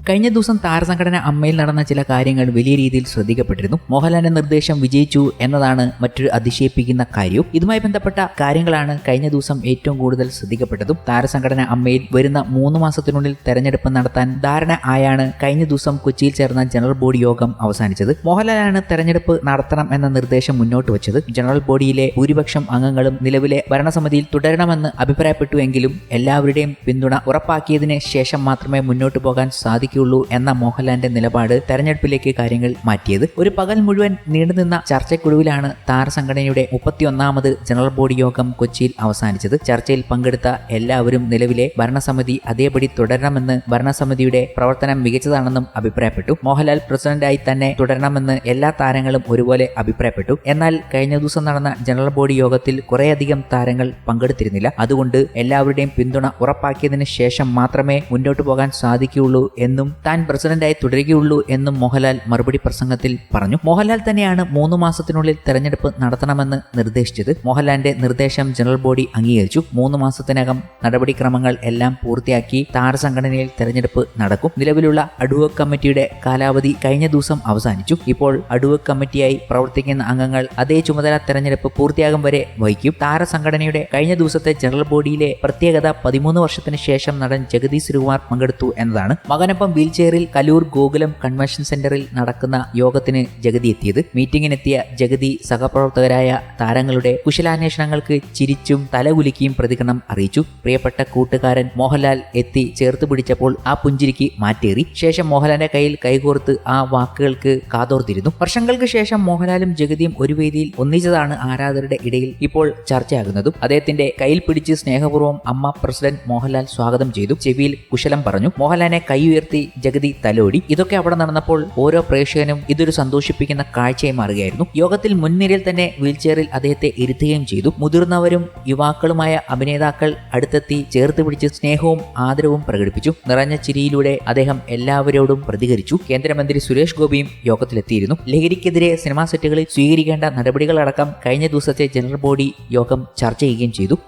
കഴിഞ്ഞ ദിവസം താരസംഘടന അമ്മയിൽ നടന്ന ചില കാര്യങ്ങൾ വലിയ രീതിയിൽ ശ്രദ്ധിക്കപ്പെട്ടിരുന്നു. മോഹൻലാലിന്റെ നിർദ്ദേശം വിജയിച്ചു എന്നതാണ് മറ്റൊരു അതിശയിപ്പിക്കുന്ന കാര്യവും. ഇതുമായി ബന്ധപ്പെട്ട കാര്യങ്ങളാണ് കഴിഞ്ഞ ദിവസം ഏറ്റവും കൂടുതൽ ശ്രദ്ധിക്കപ്പെട്ടതും. താരസംഘടന അമ്മയിൽ വരുന്ന 3 മാസത്തിനുള്ളിൽ തെരഞ്ഞെടുപ്പ് നടത്താൻ ധാരണ ആയാണ് കഴിഞ്ഞ ദിവസം കൊച്ചിയിൽ ചേർന്ന ജനറൽ ബോഡി യോഗം അവസാനിച്ചത്. മോഹൻലാലാണ് തെരഞ്ഞെടുപ്പ് നടത്തണം എന്ന നിർദ്ദേശം മുന്നോട്ട് വച്ചത്. ജനറൽ ബോഡിയിലെ ഭൂരിപക്ഷം അംഗങ്ങളും നിലവിലെ ഭരണസമിതിയിൽ തുടരണമെന്ന് അഭിപ്രായപ്പെട്ടുവെങ്കിലും എല്ലാവരുടെയും പിന്തുണ ഉറപ്പാക്കിയതിന് ശേഷം മാത്രമേ മുന്നോട്ട് പോകാൻ സാധിക്കുകയുള്ളൂ എന്ന മോഹൻലാലിന്റെ നിലപാട് തെരഞ്ഞെടുപ്പിലേക്ക് കാര്യങ്ങൾ മാറ്റിയത്. ഒരു പകൽ മുഴുവൻ നീണ്ടുനിന്ന ചർച്ചയ്ക്കൊടുവിലാണ് താരസംഘടനയുടെ 31ാമത് ജനറൽ ബോഡി യോഗം കൊച്ചിയിൽ അവസാനിച്ചത്. ചർച്ചയിൽ പങ്കെടുത്ത എല്ലാവരും നിലവിലെ ഭരണസമിതി അതേപടി തുടരണമെന്ന്, ഭരണസമിതിയുടെ പ്രവർത്തനം മികച്ചതാണെന്നും അഭിപ്രായപ്പെട്ടു. മോഹൻലാൽ പ്രസിഡന്റായി തന്നെ തുടരണമെന്ന് എല്ലാ താരങ്ങളും ഒരുപോലെ അഭിപ്രായപ്പെട്ടു. എന്നാൽ കഴിഞ്ഞ ദിവസം നടന്ന ജനറൽ ബോഡി യോഗത്തിൽ കുറേയധികം താരങ്ങൾ പങ്കെടുത്തിരുന്നില്ല. അതുകൊണ്ട് എല്ലാവരുടെയും പിന്തുണ ഉറപ്പാക്കിയതിന് ശേഷം മാത്രമേ മുന്നോട്ട് പോകാൻ സാധിക്കുകയുള്ളൂ എന്നും താൻ പ്രസിഡന്റായി തുടരുകയുള്ളൂ എന്നും മോഹൻലാൽ മറുപടി പ്രസംഗത്തിൽ പറഞ്ഞു. മോഹൻലാൽ തന്നെയാണ് 3 മാസത്തിനുള്ളിൽ തെരഞ്ഞെടുപ്പ് നടത്തണമെന്ന് നിർദ്ദേശിച്ചത്. മോഹൻലാലിന്റെ നിർദ്ദേശം ജനറൽ ബോഡി അംഗീകരിച്ചു. 3 മാസത്തിനകം നടപടിക്രമങ്ങൾ എല്ലാം പൂർത്തിയാക്കി താരസംഘടനയിൽ തെരഞ്ഞെടുപ്പ് നടക്കും. നിലവിലുള്ള അഡ്വോക് കമ്മിറ്റിയുടെ കാലാവധി കഴിഞ്ഞ ദിവസം അവസാനിച്ചു. ഇപ്പോൾ അഡ്വോക് കമ്മിറ്റിയായി പ്രവർത്തിക്കുന്ന അംഗങ്ങൾ അതേ ചുമതല തെരഞ്ഞെടുപ്പ് പൂർത്തിയാകും വരെ വഹിക്കും. താരസംഘടനയുടെ കഴിഞ്ഞ ദിവസത്തെ ജനറൽ ബോഡിയിലെ പ്രത്യേകത 13 വർഷത്തിന് ശേഷം നടൻ ജഗതി ശ്രീകുമാർ പങ്കെടുത്തു എന്നതാണ്. മകനൊപ്പം വീൽചെയറിൽ കലൂർ ഗോകുലം കൺവെൻഷൻ സെന്ററിൽ നടക്കുന്ന യോഗത്തിന് ജഗതി എത്തിയത്. മീറ്റിംഗിനെത്തിയ ജഗതി സഹപ്രവർത്തകരായ താരങ്ങളുടെ കുശലാന്വേഷണങ്ങൾക്ക് ചിരിച്ചും തലകുലുക്കിയും പ്രതികരണം അറിയിച്ചു. പ്രിയപ്പെട്ട കൂട്ടുകാരൻ മോഹൻലാൽ എത്തി ചേർത്ത് പിടിച്ചപ്പോൾ ആ പുഞ്ചിരിക്ക് മാറ്റേറി. ശേഷം മോഹൻലാലിന്റെ കയ്യിൽ കൈകോർത്ത് ആ വാക്കുകൾക്ക് കാതോർത്തിരുന്നു. വർഷങ്ങൾക്ക് ശേഷം മോഹൻലാലും ജഗതിയും ഒരു വേദിയിൽ ഒന്നിച്ചതാണ് ആരാധകരുടെ ഇടയിൽ ഇപ്പോൾ ചർച്ചയാകുന്നതും. അദ്ദേഹത്തിന്റെ കയ്യിൽ പിടിച്ച് സ്നേഹപൂർവ്വം അമ്മ പ്രസിഡന്റ് മോഹൻലാൽ സ്വാഗതം ചെയ്തു. ചെവിയിൽ കുശലം പറഞ്ഞു. മോഹൻലാലിനെ കൈ ഉയർത്തി ജഗതി തലോടി. ഇതൊക്കെ അവിടെ നടന്നപ്പോൾ ഓരോ പ്രേക്ഷകനും ഇതൊരു സന്തോഷിപ്പിക്കുന്ന കാഴ്ചയായി മാറുകയായിരുന്നു. യോഗത്തിൽ മുൻനിരയിൽ തന്നെ വീൽചെയറിൽ അദ്ദേഹത്തെ ഇരുത്തുകയും ചെയ്തു. മുതിർന്നവരും യുവാക്കളുമായ അഭിനേതാക്കൾ അടുത്തെത്തി ചേർത്ത് പിടിച്ച് സ്നേഹവും ആദരവും പ്രകടിപ്പിച്ചു. നിറഞ്ഞ ചിരിയിലൂടെ അദ്ദേഹം എല്ലാവരോടും പ്രതികരിച്ചു. കേന്ദ്രമന്ത്രി സുരേഷ് ഗോപിയും യോഗത്തിലെത്തിയിരുന്നു. ലഹരിക്കെതിരെ സിനിമാ സെറ്റുകളിൽ സ്വീകരിക്കേണ്ട നടപടികളടക്കം കഴിഞ്ഞ ദിവസത്തെ ജനറൽ ബോഡി യോഗം ചർച്ച ചെയ്യുകയും ചെയ്തു.